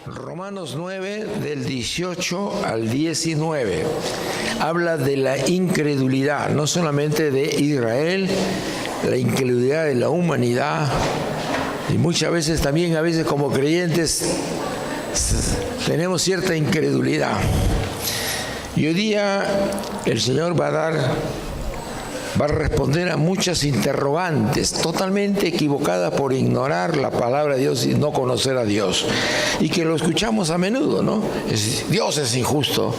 Romanos 9, del 18 al 19, habla de la incredulidad, no solamente de Israel, la incredulidad de la humanidad, y muchas veces también, a veces como creyentes, tenemos cierta incredulidad. Y hoy día el Señor va a responder a muchas interrogantes totalmente equivocadas por ignorar la palabra de Dios y no conocer a Dios. Y que lo escuchamos a menudo, ¿no? Dios es injusto.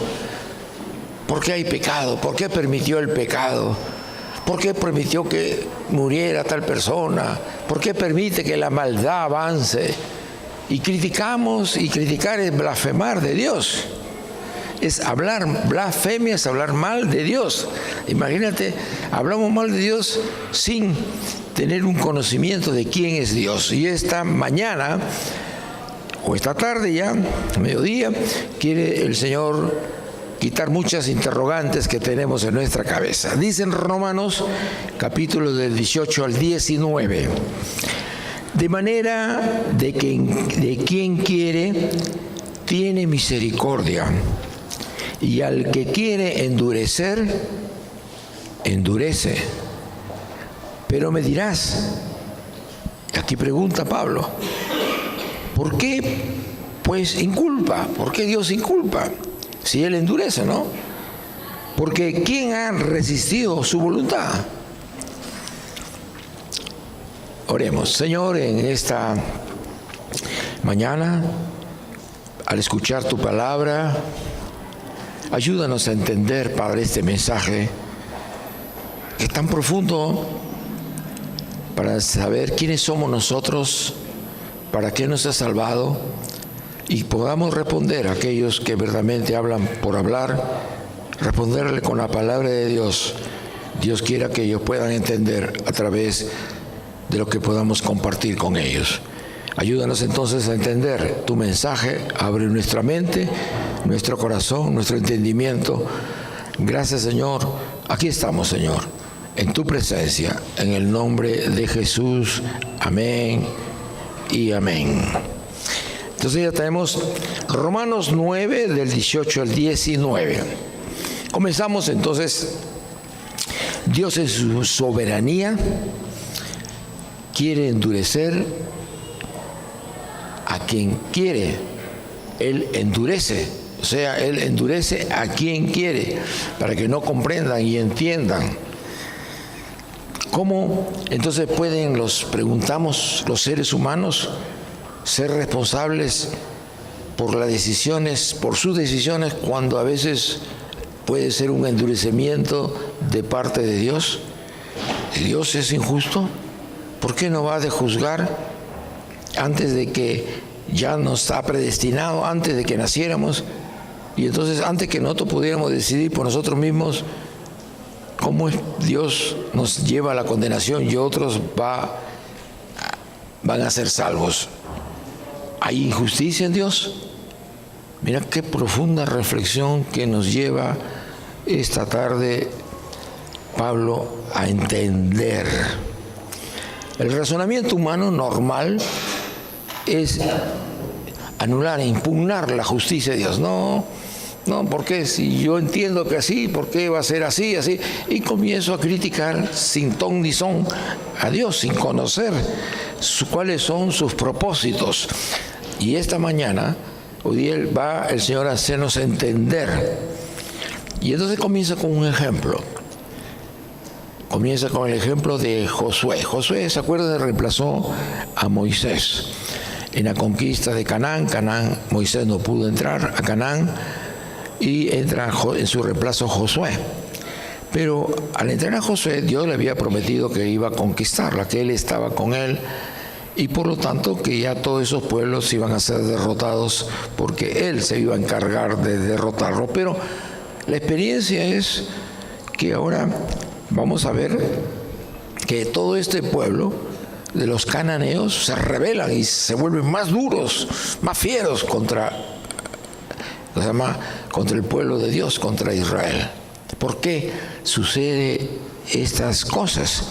¿Por qué hay pecado? ¿Por qué permitió el pecado? ¿Por qué permitió que muriera tal persona? ¿Por qué permite que la maldad avance? Y criticamos, y criticar es blasfemar de Dios. Es hablar, blasfemia es hablar mal de Dios. Imagínate, hablamos mal de Dios sin tener un conocimiento de quién es Dios. Y esta mañana, o esta tarde ya, mediodía, quiere el Señor quitar muchas interrogantes que tenemos en nuestra cabeza. Dice en Romanos, capítulo del 18 al 19, de manera de quien quiere, tiene misericordia. Y al que quiere endurecer, endurece. Pero me dirás, aquí pregunta Pablo, ¿por qué pues inculpa? ¿Por qué Dios inculpa? Si Él endurece, ¿no? Porque ¿quién ha resistido su voluntad? Oremos. Señor, en esta mañana, al escuchar tu palabra, ayúdanos a entender, Padre, este mensaje que es tan profundo para saber quiénes somos nosotros, para qué nos ha salvado y podamos responder a aquellos que verdaderamente hablan por hablar, responderle con la palabra de Dios. Dios quiera que ellos puedan entender a través de lo que podamos compartir con ellos. Ayúdanos entonces a entender tu mensaje, abre nuestra mente, nuestro corazón, nuestro entendimiento. Gracias, Señor. Aquí estamos, Señor, en tu presencia, en el nombre de Jesús. Amén y amén. Entonces ya tenemos Romanos 9, del 18 al 19. Comenzamos entonces. Dios en su soberanía quiere endurecer a quien quiere. Él endurece, o sea, Él endurece a quien quiere, para que no comprendan y entiendan. ¿Cómo entonces pueden, preguntamos, los seres humanos ser responsables por las decisiones, por sus decisiones, cuando a veces puede ser un endurecimiento de parte de Dios? ¿Dios es injusto? ¿Por qué no va a juzgar antes de que ya nos ha predestinado, antes de que naciéramos? Y entonces, antes que nosotros pudiéramos decidir por nosotros mismos, ¿cómo Dios nos lleva a la condenación y otros van a ser salvos? ¿Hay injusticia en Dios? Mira qué profunda reflexión que nos lleva esta tarde Pablo a entender. El razonamiento humano normal es anular e impugnar la justicia de Dios. No, ¿por qué? Si yo entiendo que así, ¿por qué va a ser así? Y comienzo a criticar sin ton ni son a Dios, sin conocer cuáles son sus propósitos. Y esta mañana, hoy día va el Señor a hacernos entender. Y entonces comienza con un ejemplo. Comienza con el ejemplo de Josué. Josué, ¿se acuerdan? Reemplazó a Moisés en la conquista de Canaán. Moisés no pudo entrar a Canaán y entra en su reemplazo Josué. Pero al entrar a Josué, Dios le había prometido que iba a conquistarla, que Él estaba con él y por lo tanto que ya todos esos pueblos iban a ser derrotados porque Él se iba a encargar de derrotarlo. Pero la experiencia es que ahora vamos a ver que todo este pueblo de los cananeos se rebelan y se vuelven más duros, más fieros contra el pueblo de Dios, contra Israel. ¿Por qué sucede estas cosas?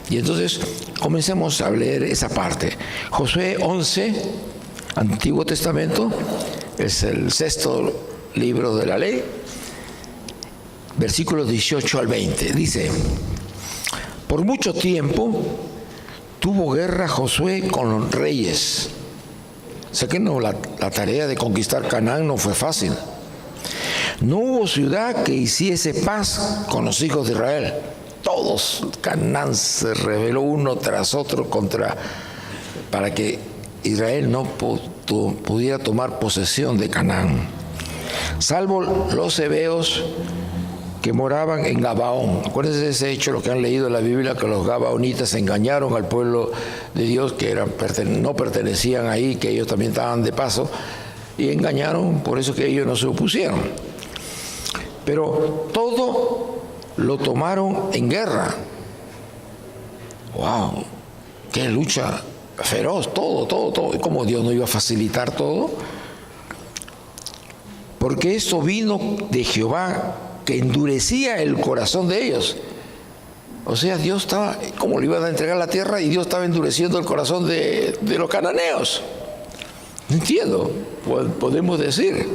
Y entonces comencemos a leer esa parte. Josué 11, Antiguo Testamento, es el 6º libro de la ley, versículos 18 al 20. Dice: por mucho tiempo tuvo guerra Josué con los reyes. Sé que no, la tarea de conquistar Canaán no fue fácil. No hubo ciudad que hiciese paz con los hijos de Israel. Todos, Canaán se rebeló uno tras otro para que Israel no pudiera tomar posesión de Canaán. Salvo los heveos que moraban en Gabaón. Acuérdense de ese hecho, lo que han leído en la Biblia, que los gabaonitas engañaron al pueblo de Dios, que no pertenecían ahí, que ellos también estaban de paso, y engañaron, por eso que ellos no se opusieron. Pero todo lo tomaron en guerra. ¡Wow! ¡Qué lucha feroz! Todo. ¿Cómo Dios no iba a facilitar todo? Porque esto vino de Jehová, que endurecía el corazón de ellos. O sea, Dios estaba, como le iban a entregar la tierra, y Dios estaba endureciendo el corazón de los cananeos. No entiendo, podemos decir,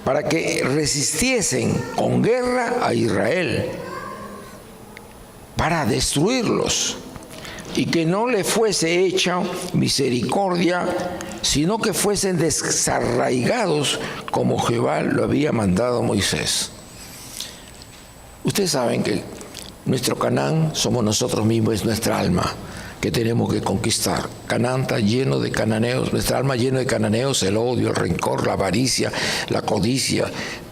para que resistiesen con guerra a Israel, para destruirlos, y que no le fuese hecha misericordia, sino que fuesen desarraigados como Jehová lo había mandado a Moisés. Ustedes saben que nuestro Canaán somos nosotros mismos, es nuestra alma que tenemos que conquistar. Canaán está lleno de cananeos, nuestra alma llena de cananeos, el odio, el rencor, la avaricia, la codicia,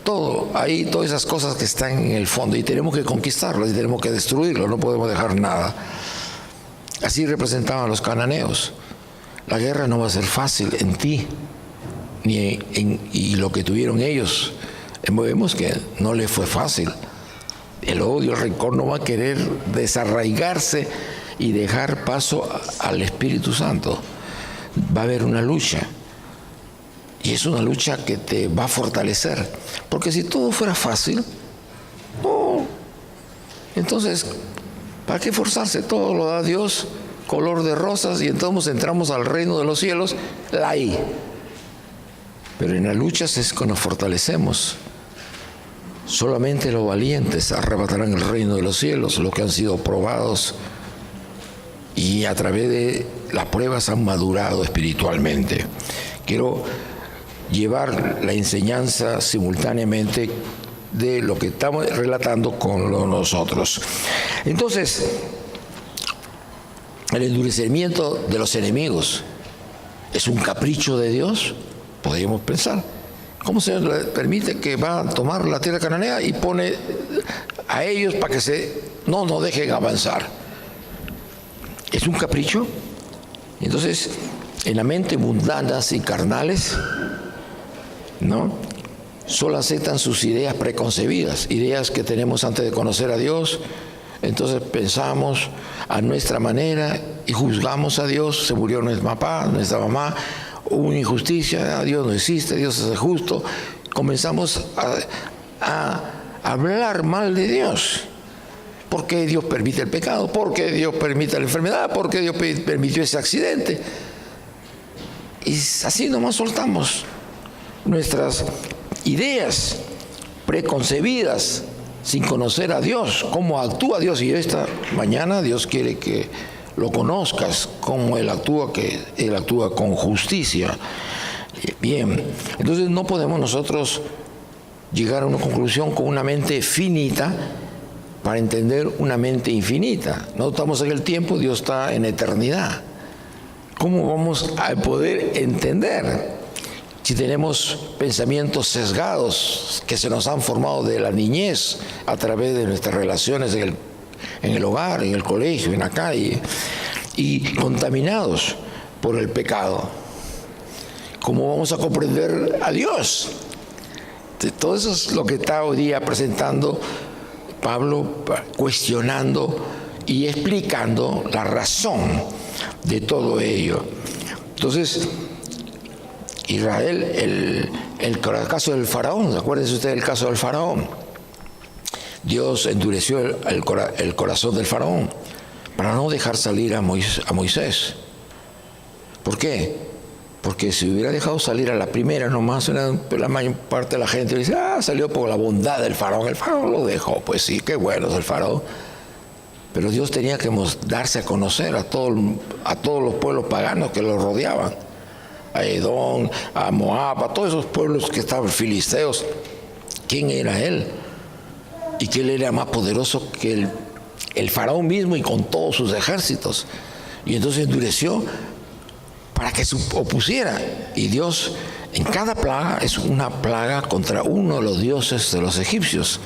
todo, ahí todas esas cosas que están en el fondo, y tenemos que conquistarlas y tenemos que destruirlo, no podemos dejar nada. Así representaban los cananeos. La guerra no va a ser fácil en ti, y lo que tuvieron ellos, vemos que no les fue fácil. El odio, el rencor no va a querer desarraigarse y dejar paso al Espíritu Santo. Va a haber una lucha, y es una lucha que te va a fortalecer, porque si todo fuera fácil, entonces ¿para qué forzarse? Todo lo da Dios, color de rosas, y entonces entramos al reino de los cielos, ahí. Pero en las luchas es cuando nos fortalecemos. Solamente los valientes arrebatarán el reino de los cielos, los que han sido probados y a través de las pruebas han madurado espiritualmente. Quiero llevar la enseñanza simultáneamente de lo que estamos relatando con nosotros. Entonces, el endurecimiento de los enemigos es un capricho de Dios, podríamos pensar. ¿Cómo se le permite que va a tomar la tierra cananea y pone a ellos para que no dejen avanzar? ¿Es un capricho? Entonces, en la mente mundanas y carnales, ¿no?, solo aceptan sus ideas preconcebidas, ideas que tenemos antes de conocer a Dios. Entonces pensamos a nuestra manera y juzgamos a Dios. Se murió nuestro papá, nuestra mamá, hubo una injusticia, Dios no existe, Dios es justo. Comenzamos a hablar mal de Dios. ¿Por qué Dios permite el pecado? ¿Por qué Dios permite la enfermedad? ¿Por qué Dios permitió ese accidente? Y así nomás soltamos nuestras ideas preconcebidas sin conocer a Dios, cómo actúa Dios. Y esta mañana Dios quiere que lo conozcas, cómo Él actúa, que Él actúa con justicia. Bien, entonces no podemos nosotros llegar a una conclusión con una mente finita para entender una mente infinita. No estamos en el tiempo, Dios está en eternidad. ¿Cómo vamos a poder entender si tenemos pensamientos sesgados que se nos han formado de la niñez a través de nuestras relaciones en el hogar, en el colegio, en la calle, y contaminados por el pecado? ¿Cómo vamos a comprender a Dios? Todo eso es lo que está hoy día presentando Pablo, cuestionando y explicando la razón de todo ello. Entonces, Israel, el caso del faraón, acuérdense ustedes del caso del faraón. Dios endureció el corazón del faraón para no dejar salir a Moisés. ¿Por qué? Porque si hubiera dejado salir a la primera nomás, la mayor parte de la gente dice, salió por la bondad del faraón. El faraón lo dejó, pues sí, qué bueno es el faraón. Pero Dios tenía que darse a conocer a todos los pueblos paganos que lo rodeaban. A Edom, a Moab, a todos esos pueblos que estaban filisteos. ¿Quién era él? Y que él era más poderoso que el faraón mismo y con todos sus ejércitos. Y entonces endureció para que se opusiera. Y Dios, en cada plaga, es una plaga contra uno de los dioses de los egipcios.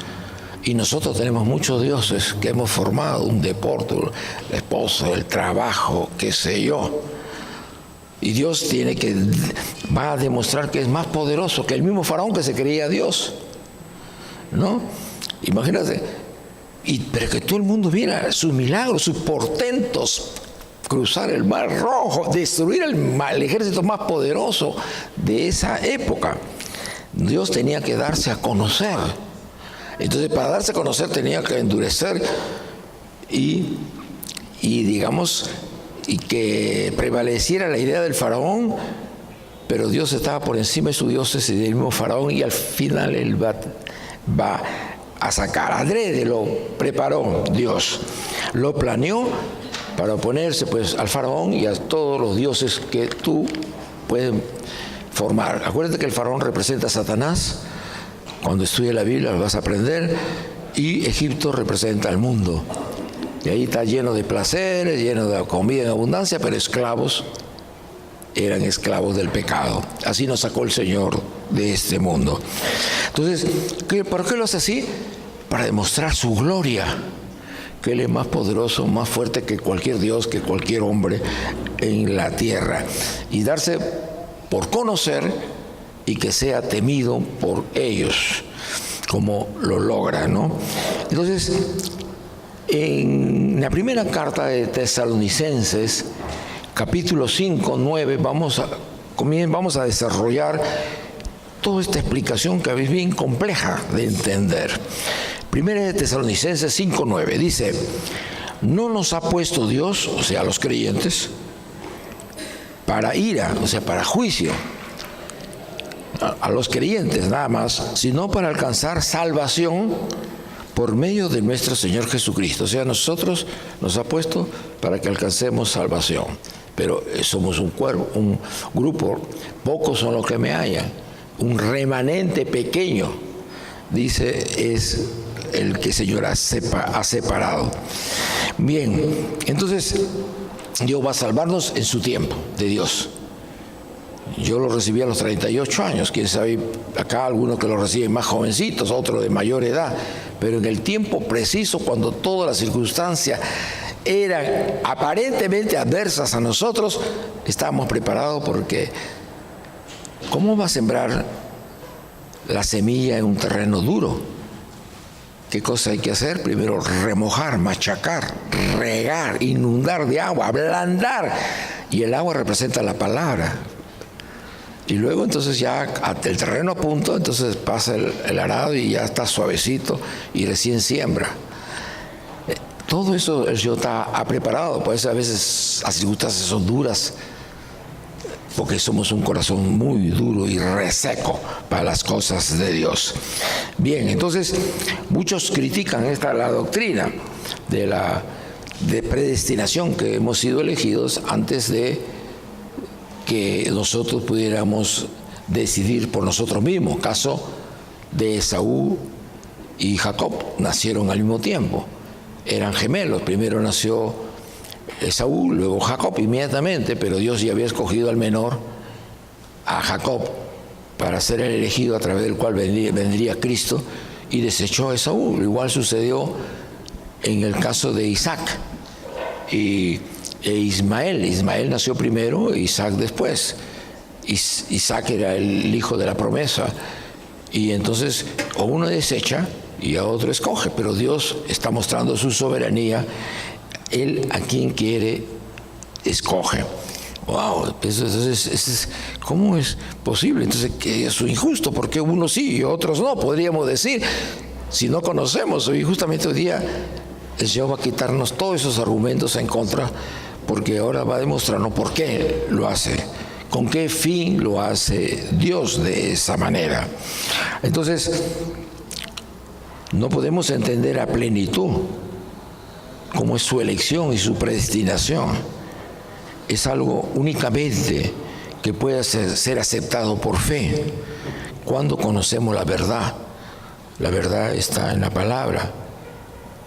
Y nosotros tenemos muchos dioses que hemos formado, un deporte, el esposo, el trabajo, qué sé yo. Y Dios va a demostrar que es más poderoso que el mismo faraón que se creía Dios, ¿no? Imagínate, pero que todo el mundo viera sus milagros, sus portentos, cruzar el Mar Rojo, destruir el ejército más poderoso de esa época. Dios tenía que darse a conocer. Entonces, para darse a conocer tenía que endurecer y digamos, y que prevaleciera la idea del faraón, pero Dios estaba por encima de sus dioses y del mismo faraón, y al final él va a sacar. Adrede lo preparó Dios, lo planeó para oponerse pues al faraón y a todos los dioses que tú puedes formar. Acuérdate que el faraón representa a Satanás. Cuando estudies la Biblia lo vas a aprender. Y Egipto representa al mundo. Y ahí está lleno de placeres, lleno de comida en abundancia, pero esclavos, eran esclavos del pecado. Así nos sacó el Señor de este mundo. Entonces, ¿por qué lo hace así? Para demostrar su gloria, que Él es más poderoso, más fuerte que cualquier Dios, que cualquier hombre en la tierra. Y darse por conocer y que sea temido por ellos, como lo logra, ¿no? Entonces, en la primera carta de Tesalonicenses, capítulo 5, 9, vamos a desarrollar toda esta explicación que es bien compleja de entender. Primera de Tesalonicenses 5, 9 dice: no nos ha puesto Dios, o sea, los creyentes, para ira, o sea, para juicio, a los creyentes nada más, sino para alcanzar salvación por medio de nuestro Señor Jesucristo. O sea, nosotros nos ha puesto para que alcancemos salvación. Pero somos un cuerpo, un grupo, pocos son los que me hallan. Un remanente pequeño, dice, es el que el Señor ha separado. Bien, entonces Dios va a salvarnos en su tiempo, de Dios. Yo lo recibí a los 38 años, quién sabe, acá algunos que lo reciben más jovencitos, otros de mayor edad, pero en el tiempo preciso, cuando todas las circunstancias eran aparentemente adversas a nosotros, estábamos preparados, porque ¿cómo va a sembrar la semilla en un terreno duro? ¿Qué cosa hay que hacer? Primero remojar, machacar, regar, inundar de agua, ablandar, y el agua representa la palabra. Y luego entonces ya el terreno a punto, entonces pasa el arado y ya está suavecito y recién siembra. Todo eso el Señor ha preparado. Pues a veces las circunstancias son duras, porque somos un corazón muy duro y reseco para las cosas de Dios. Bien, entonces muchos critican la doctrina de predestinación, que hemos sido elegidos antes de que nosotros pudiéramos decidir por nosotros mismos. Caso de Esaú y Jacob, nacieron al mismo tiempo, eran gemelos. Primero nació Esaú, luego Jacob inmediatamente, pero Dios ya había escogido al menor, a Jacob, para ser el elegido a través del cual vendría Cristo, y desechó a Esaú. Igual sucedió en el caso de Isaac e Ismael. Ismael nació primero, Isaac después. Isaac era el hijo de la promesa, y entonces o uno desecha y a otro escoge, pero Dios está mostrando su soberanía. Él a quien quiere escoge. Wow, entonces, ¿cómo es posible? Entonces, que es injusto, porque unos sí y otros no, podríamos decir, si no conocemos. Y justamente hoy día el Señor va a quitarnos todos esos argumentos en contra, porque ahora va a demostrarnos por qué lo hace ¿Con qué fin lo hace Dios de esa manera? Entonces, no podemos entender a plenitud cómo es su elección y su predestinación. Es algo únicamente que puede ser aceptado por fe cuando conocemos la verdad. La verdad está en la palabra.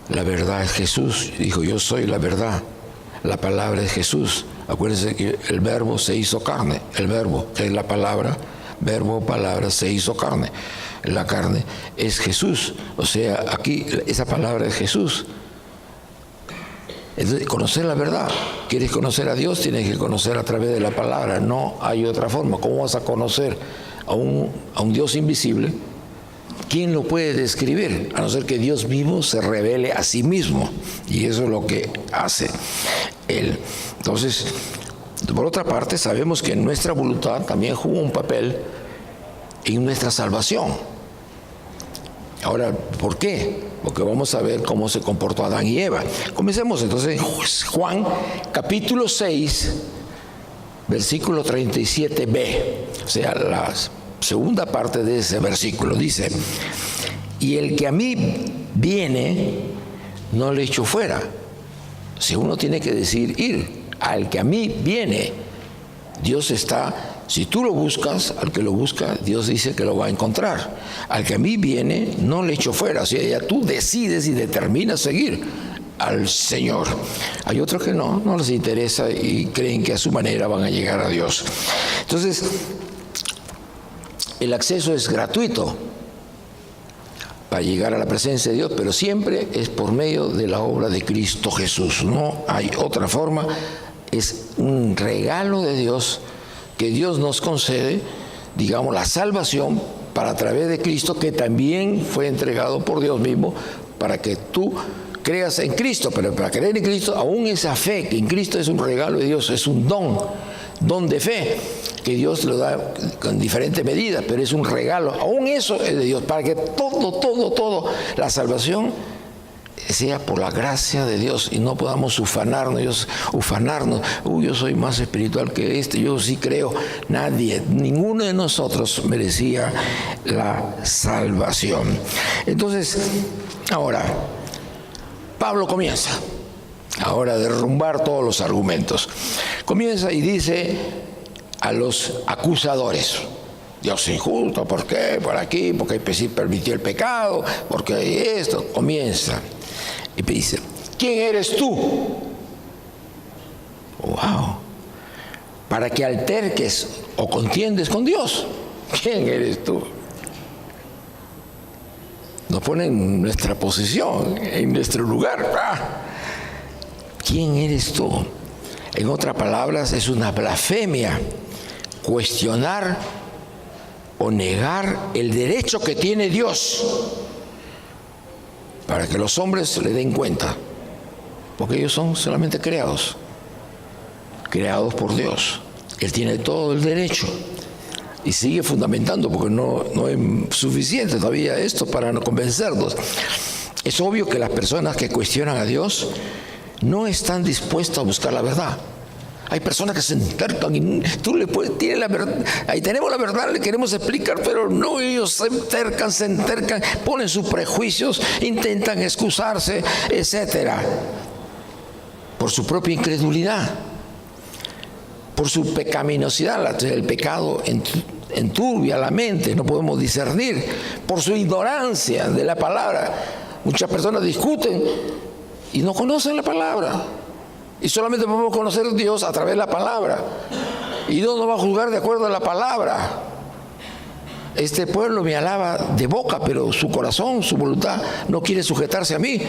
La verdad es Jesús. Dijo, yo soy la verdad. La palabra es Jesús. Acuérdense que el verbo se hizo carne. El verbo, que es la palabra, verbo, palabra, se hizo carne. La carne es Jesús. O sea, aquí esa palabra es Jesús. Entonces, conocer la verdad. ¿Quieres conocer a Dios? Tienes que conocer a través de la palabra. No hay otra forma. ¿Cómo vas a conocer a un Dios invisible? ¿Quién lo puede describir? A no ser que Dios mismo se revele a sí mismo. Y eso es lo que hace Él. Entonces, por otra parte, sabemos que nuestra voluntad también jugó un papel en nuestra salvación. Ahora, ¿por qué? Porque vamos a ver cómo se comportó Adán y Eva. Comencemos entonces en Juan capítulo 6, versículo 37b. O sea, la segunda parte de ese versículo dice: y el que a mí viene, no le echo fuera. Si uno tiene que decir ir, al que a mí viene, Dios está. Si tú lo buscas, al que lo busca, Dios dice que lo va a encontrar. Al que a mí viene, no le echo fuera. O sea, ya tú decides y determinas seguir al Señor. Hay otros que no les interesa y creen que a su manera van a llegar a Dios. Entonces, el acceso es gratuito para llegar a la presencia de Dios, pero siempre es por medio de la obra de Cristo Jesús. No hay otra forma. Es un regalo de Dios que Dios nos concede, digamos, la salvación para a través de Cristo, que también fue entregado por Dios mismo para que tú creas en Cristo. Pero para creer en Cristo, aún esa fe que en Cristo es un regalo de Dios, es un don de fe que Dios lo da con diferentes medidas, pero es un regalo. Aún eso es de Dios, para que todo la salvación sea por la gracia de Dios y no podamos ufanarnos. Yo soy más espiritual que yo sí creo. Ninguno de nosotros merecía la salvación. Entonces, ahora, Pablo comienza ahora a derrumbar todos los argumentos. Comienza y dice a los acusadores: Dios es injusto, ¿por qué? Por aquí, porque permitió el pecado, porque esto. Comienza y dice: ¿quién eres tú? Wow. Para que alterques o contiendes con Dios. ¿Quién eres tú? Nos pone en nuestra posición, en nuestro lugar. ¿Quién eres tú? En otras palabras, es una blasfemia cuestionar o negar el derecho que tiene Dios para que los hombres le den cuenta, porque ellos son solamente creados por Dios. Él tiene todo el derecho y sigue fundamentando, porque no es suficiente todavía esto para no convencernos. Es obvio que las personas que cuestionan a Dios no están dispuestas a buscar la verdad. Hay personas que se entercan y tú le puedes, tienes la verdad, ahí tenemos la verdad, le queremos explicar, pero no, ellos se entercan, ponen sus prejuicios, intentan excusarse, etcétera, por su propia incredulidad, por su pecaminosidad. El pecado enturbia la mente, no podemos discernir, por su ignorancia de la palabra. Muchas personas discuten y no conocen la palabra. Y solamente podemos conocer a Dios a través de la palabra. Y Dios nos va a juzgar de acuerdo a la palabra. Este pueblo me alaba de boca, pero su corazón, su voluntad no quiere sujetarse a mí.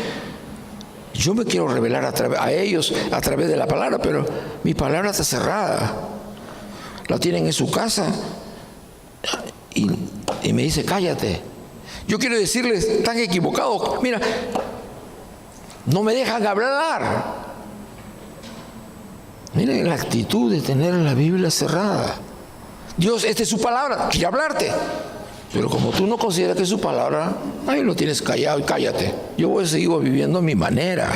Yo me quiero revelar a ellos a través de la palabra, pero mi palabra está cerrada. La tienen en su casa y me dice: cállate. Yo quiero decirles: están equivocados. Mira, no me dejan hablar. Miren la actitud de tener la Biblia cerrada. Dios, esta es su palabra, quiere hablarte. Pero como tú no consideras que es su palabra, ahí lo tienes callado y cállate. Yo voy a seguir viviendo a mi manera.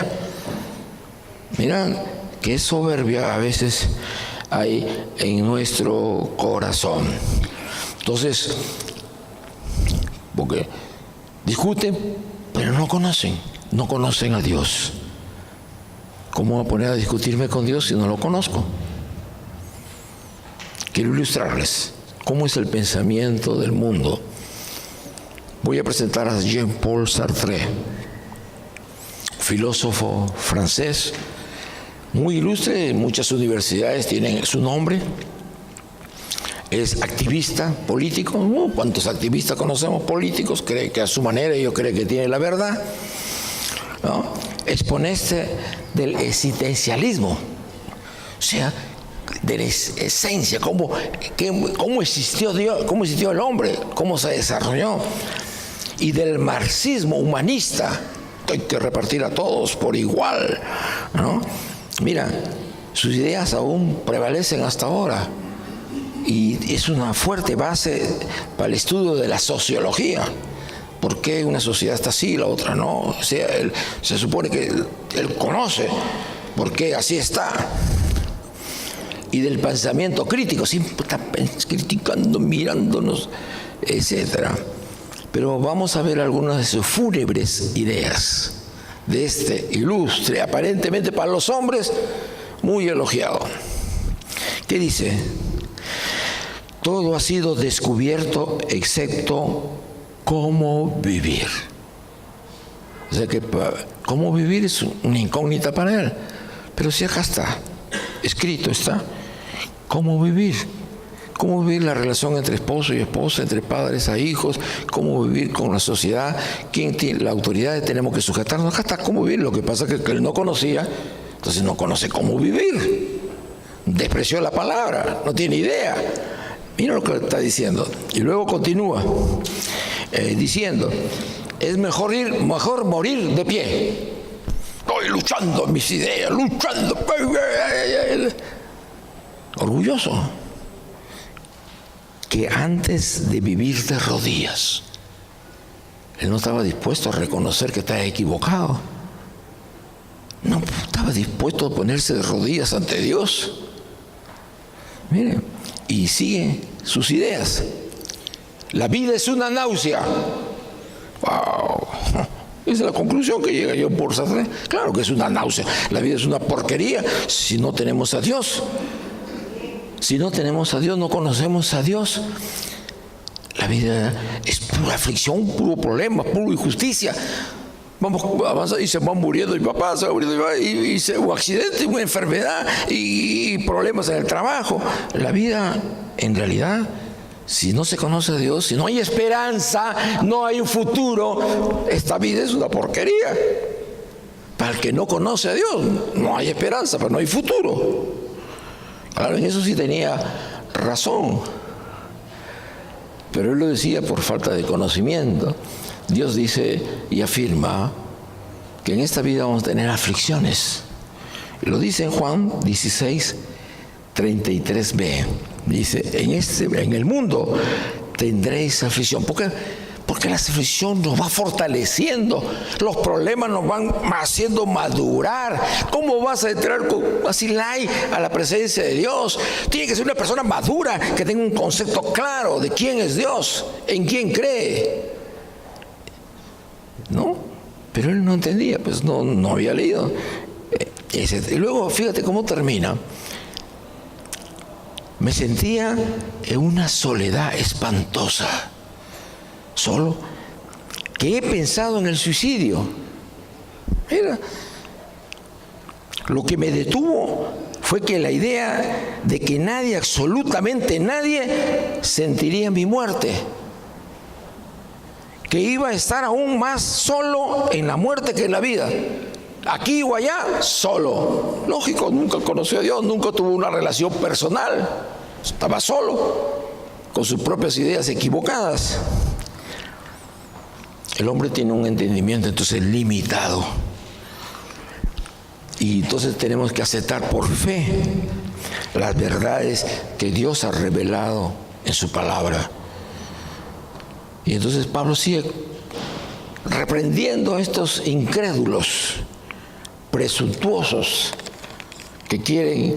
Miren qué soberbia a veces hay en nuestro corazón. Entonces, porque discuten, pero no conocen a Dios. ¿Cómo voy a poner a discutirme con Dios si no lo conozco? Quiero ilustrarles cómo es el pensamiento del mundo. Voy a presentar a Jean-Paul Sartre, filósofo francés, muy ilustre, muchas universidades tienen su nombre. Es activista político. ¿Cuántos activistas conocemos políticos? Cree que a su manera yo creo que tiene la verdad, ¿no? Exponente del existencialismo, o sea, de la esencia, cómo existió Dios, cómo existió el hombre, cómo se desarrolló, y del marxismo humanista, que hay que repartir a todos por igual, ¿no? Mira, sus ideas aún prevalecen hasta ahora. Y es una fuerte base para el estudio de la sociología. ¿Por qué una sociedad está así y la otra no? O sea, se supone que él conoce por qué así está. Y del pensamiento crítico, siempre está criticando, mirándonos, etc. Pero vamos a ver algunas de sus fúnebres ideas de este ilustre, aparentemente para los hombres, muy elogiado. ¿Qué dice? Todo ha sido descubierto excepto cómo vivir. O sea que cómo vivir es una incógnita para él. Pero si acá está, escrito está, cómo vivir. Cómo vivir la relación entre esposo y esposa, entre padres a hijos, cómo vivir con la sociedad, quién tiene la autoridad, tenemos que sujetarnos. Acá está cómo vivir. Lo que pasa es que él no conocía, entonces no conoce cómo vivir. Despreció la palabra, no tiene idea. Mira lo que está diciendo. Y luego continúa diciendo, es mejor morir de pie. Estoy luchando mis ideas, luchando. Orgulloso. Que antes de vivir de rodillas. Él no estaba dispuesto a reconocer que estaba equivocado. No estaba dispuesto a ponerse de rodillas ante Dios. Miren, y sigue sus ideas. La vida es una náusea. ¡Wow! Esa es la conclusión que llega yo por Sartre. Claro que es una náusea. La vida es una porquería si no tenemos a Dios. Si no tenemos a Dios, no conocemos a Dios. La vida es pura aflicción, puro problema, pura injusticia. Vamos avanzando y se van muriendo, y papá se va muriendo, y un accidente, una enfermedad y problemas en el trabajo. La vida, en realidad, si no se conoce a Dios, si no hay esperanza, no hay un futuro, esta vida es una porquería. Para el que no conoce a Dios, no hay esperanza, pero no hay futuro. Claro, en eso sí tenía razón. Pero él lo decía por falta de conocimiento. Dios dice y afirma que en esta vida vamos a tener aflicciones. Lo dice en Juan 16, 33b. Dice, en el mundo tendréis aflicción. Porque la aflicción nos va fortaleciendo, los problemas nos van haciendo madurar. ¿Cómo vas a entrar así a la presencia de Dios? Tiene que ser una persona madura, que tenga un concepto claro de quién es Dios, en quién cree. ¿No? Pero él no entendía, pues no había leído. Y luego, fíjate cómo termina. Me sentía en una soledad espantosa. Solo que he pensado en el suicidio. Mira, lo que me detuvo fue que la idea de que nadie, absolutamente nadie, sentiría mi muerte. Que iba a estar aún más solo en la muerte que en la vida. Aquí o allá, solo. Lógico, nunca conoció a Dios, nunca tuvo una relación personal. Estaba solo, con sus propias ideas equivocadas. El hombre tiene un entendimiento entonces limitado. Y entonces tenemos que aceptar por fe las verdades que Dios ha revelado en su palabra. Y entonces Pablo sigue reprendiendo a estos incrédulos, presuntuosos, que quieren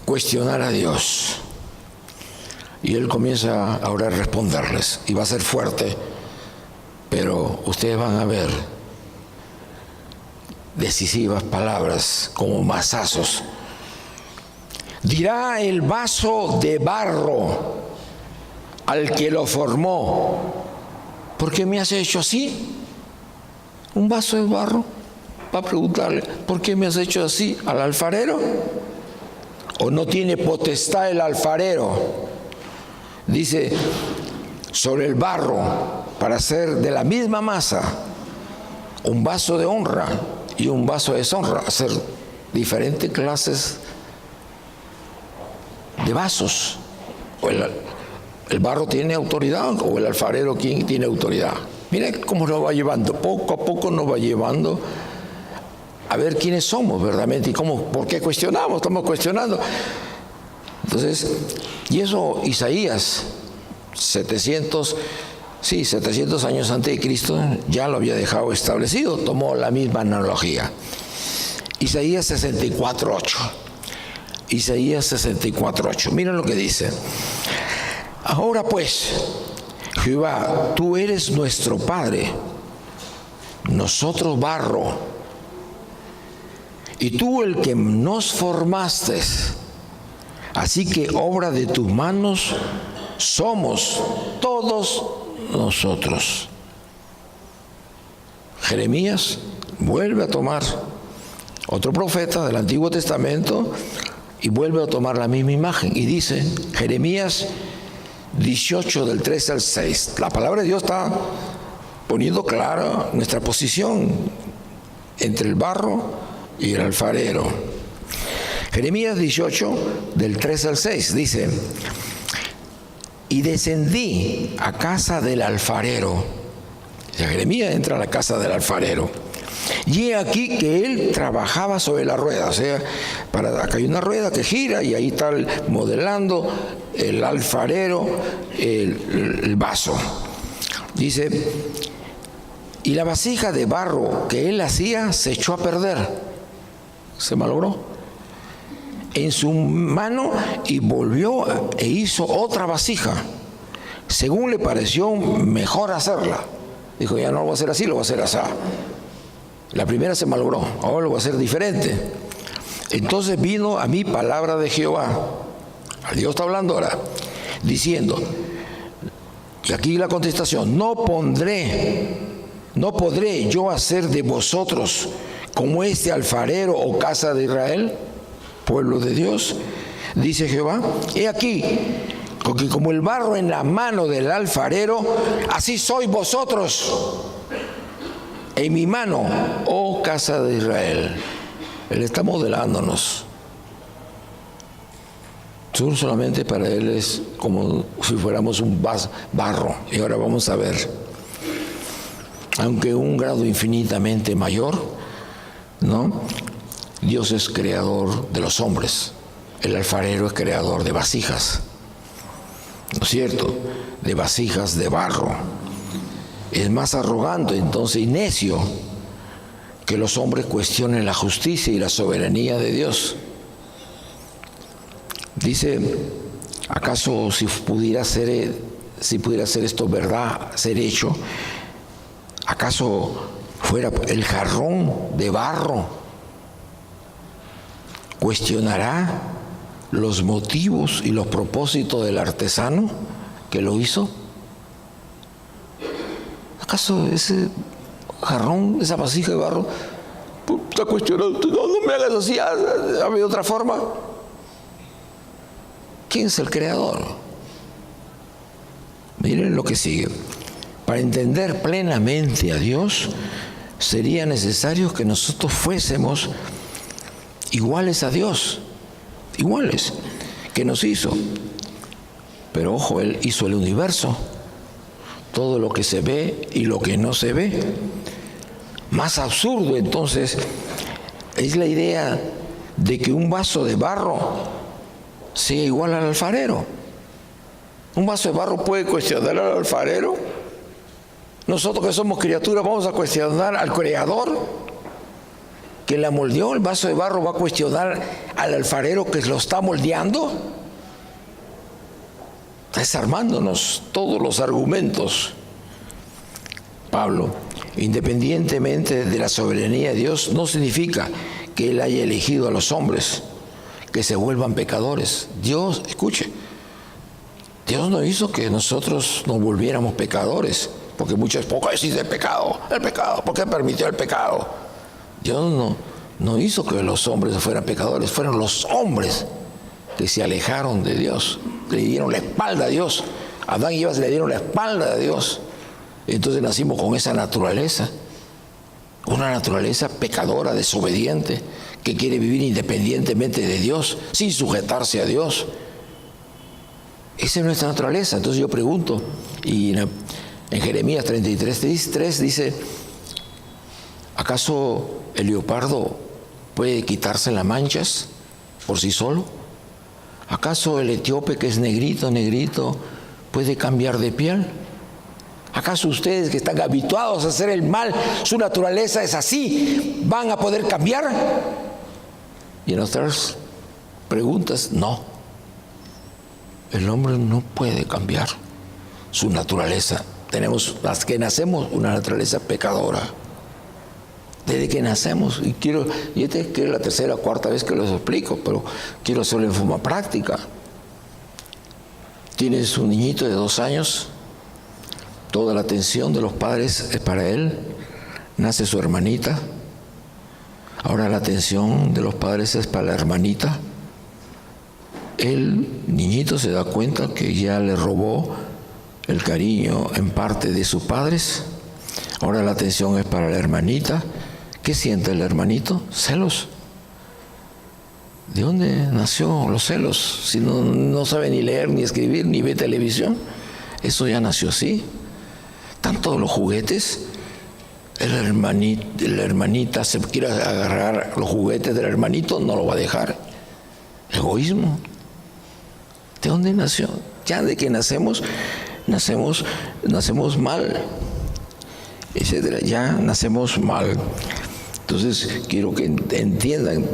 cuestionar a Dios. Y él comienza ahora a responderles, y va a ser fuerte, pero ustedes van a ver decisivas palabras como mazazos. Dirá el vaso de barro al que lo formó: ¿por qué me has hecho así? Un vaso de barro va a preguntarle: ¿por qué me has hecho así? Al alfarero. ¿O no tiene potestad el alfarero? Dice, sobre el barro, para hacer de la misma masa un vaso de honra y un vaso de deshonra, hacer diferentes clases de vasos. O el barro tiene autoridad, o el alfarero, ¿quién tiene autoridad? Miren cómo nos va llevando, poco a poco nos va llevando a ver quiénes somos verdaderamente y cómo, por qué cuestionamos, estamos cuestionando. Entonces, y eso Isaías, 700 años antes de Cristo, ya lo había dejado establecido, tomó la misma analogía. Isaías 64:8. Isaías 64:8. Miren lo que dice. Ahora pues, Jehová, tú eres nuestro Padre, nosotros barro, y tú el que nos formaste, así que obra de tus manos somos todos nosotros. Jeremías vuelve a tomar, otro profeta del Antiguo Testamento, y vuelve a tomar la misma imagen y dice, Jeremías 18 del 3 al 6, la palabra de Dios está poniendo clara nuestra posición entre el barro y el alfarero. Jeremías 18 del 3 al 6 dice, y descendí a casa del alfarero. O sea, Jeremías entra a la casa del alfarero. Y he aquí que él trabajaba sobre la rueda, o sea, acá hay una rueda que gira y ahí está modelando el alfarero el vaso. Dice, y la vasija de barro que él hacía se echó a perder, se malogró en su mano y volvió e hizo otra vasija, según le pareció mejor hacerla. Dijo, ya no lo voy a hacer así, lo voy a hacer así. La primera se malogró, ahora lo voy a hacer diferente. Entonces vino a mí palabra de Jehová. Dios está hablando ahora, diciendo, y aquí la contestación, no podré yo hacer de vosotros como este alfarero o casa de Israel, pueblo de Dios, dice Jehová. He aquí, porque como el barro en la mano del alfarero, así sois vosotros en mi mano, oh casa de Israel. Él está modelándonos. Solamente para él es como si fuéramos un barro. Y ahora vamos a ver, aunque un grado infinitamente mayor, ¿no? Dios es creador de los hombres. El alfarero es creador de vasijas, ¿no es cierto? De vasijas de barro. Es más arrogante entonces y necio que los hombres cuestionen la justicia y la soberanía de Dios. Dice, ¿acaso si pudiera ser esto verdad, ser hecho, acaso fuera el jarrón de barro, cuestionará los motivos y los propósitos del artesano que lo hizo? ¿Acaso ese jarrón, esa vasija de barro, está cuestionando? No me hagas así, ¿ha habido otra forma? ¿Quién es el creador? Miren lo que sigue. Para entender plenamente a Dios, sería necesario que nosotros fuésemos iguales a Dios, iguales, que nos hizo. Pero ojo, Él hizo el universo, todo lo que se ve y lo que no se ve. Más absurdo entonces es la idea de que un vaso de barro sea igual al alfarero. ¿Un vaso de barro puede cuestionar al alfarero? Nosotros que somos criaturas vamos a cuestionar al creador. que la moldeó el vaso de barro va a cuestionar al alfarero que lo está moldeando? Está desarmándonos todos los argumentos. Pablo, independientemente de la soberanía de Dios, no significa que Él haya elegido a los hombres que se vuelvan pecadores. Dios, escuche, Dios no hizo que nosotros nos volviéramos pecadores, porque muchos pocos dicen el pecado, ¿por qué permitió el pecado? Dios no hizo que los hombres fueran pecadores, fueron los hombres que se alejaron de Dios, le dieron la espalda a Dios. Adán y Eva se le dieron la espalda a Dios. Entonces nacimos con esa naturaleza, una naturaleza pecadora, desobediente, que quiere vivir independientemente de Dios, sin sujetarse a Dios. Esa es nuestra naturaleza. Entonces yo pregunto, y en Jeremías 33:3 dice, ¿acaso el leopardo puede quitarse las manchas por sí solo? ¿Acaso el etíope, que es negrito, puede cambiar de piel? ¿Acaso ustedes, que están habituados a hacer el mal, su naturaleza es así, van a poder cambiar? Y en otras preguntas, no. El hombre no puede cambiar su naturaleza. Tenemos, las que nacemos, una naturaleza pecadora. Desde que nacemos, y esta es la tercera o cuarta vez que los explico, pero quiero hacerlo en forma práctica. Tienes un niñito de 2 años, toda la atención de los padres es para él, nace su hermanita, ahora la atención de los padres es para la hermanita. El niñito se da cuenta que ya le robó el cariño en parte de sus padres, ahora la atención es para la hermanita. ¿Qué siente el hermanito? Celos. ¿De dónde nació los celos? Si no sabe ni leer, ni escribir, ni ve televisión. Eso ya nació así. Están todos los juguetes. La hermanita se quiere agarrar los juguetes del hermanito, no lo va a dejar. Egoísmo. ¿De dónde nació? Ya de que nacemos mal, etcétera. Ya nacemos mal. Entonces quiero que entiendan,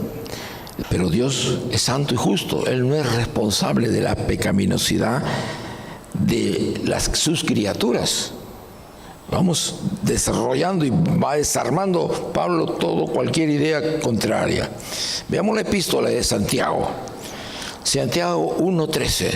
pero Dios es santo y justo. Él no es responsable de la pecaminosidad de sus criaturas. Vamos desarrollando y va desarmando Pablo cualquier idea contraria. Veamos la epístola de Santiago. Santiago 1:13.